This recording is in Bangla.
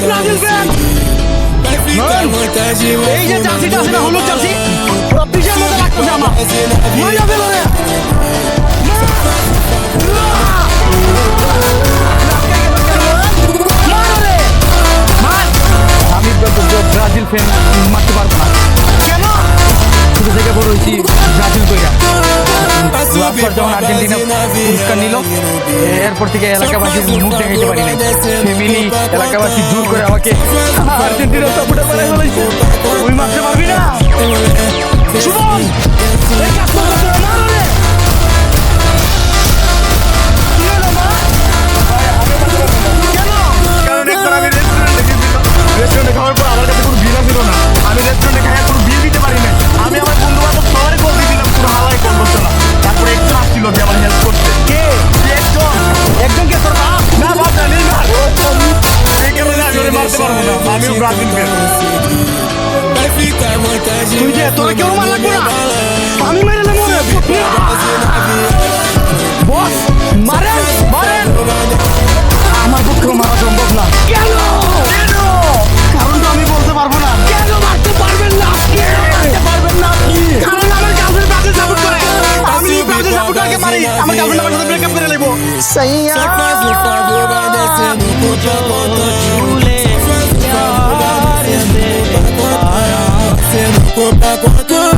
ব্রাজিল ফ্যান এই যে জার্সিটা আছে না হলুদ জার্সি পুরো পিসের মতো লাগতেছে আমার মজা পেল রে আমি ব্রাজিল ফ্যান মারতে পারবো না কেন ছোট থেকে বড় হয়েছি ব্রাজিল কইরা যখন আর্জেন্টিনা পুরস্কার নিল এরপর থেকে এলাকাবাসীর মুখ দেখাইতে পারি নাই ফ্যামিলি এলাকাবাসী জোর করে আমাকে আর্জেন্টিনা সাপোর্টার বানাই বলেছে তুই মারতে পারবি না শুভম এই কাজ করতে না রে কি হলো মা কেন কারণ একবার আমি রেস্টুরেন্টে খাওয়ার পর আমার কাছে কোনো বিল ছিল না আমি রেস্টুরেন্টে খাই কোনো বিল দিতে পারি না আমি আমার বন্ধু বান্ধব সবারই কল দিয়ে দিলাম পুরো হাওয়ায় কল করছে না তারপরে একজন আসছিল যে আমার হেল্প করতে কে একজন কে তোর না বাপ না নেই না এই কারণে আমি মারতে পারবো না আমিও ব্রাজিল ফ্যান তুই যে তোরা কেউ মার লাগবে না আমি মেরে নেবো বস মারেন মারেন আমার পক্ষেও মারা সম্ভব না কেন কেন কারণ তো আমি বলতে পারবো না কেন মারতে পারবেন না কেন মারতে পারবেন না কারণ আমার গার্লফ্রেন্ড ব্রাজিল সাপোর্ট করে আমি ব্রাজিল সাপোর্টারকে মারি আমার গার্লফ্রেন্ড আমার সাথে ব্রেকআপ করে নেব সাইয়া Você não compra quanto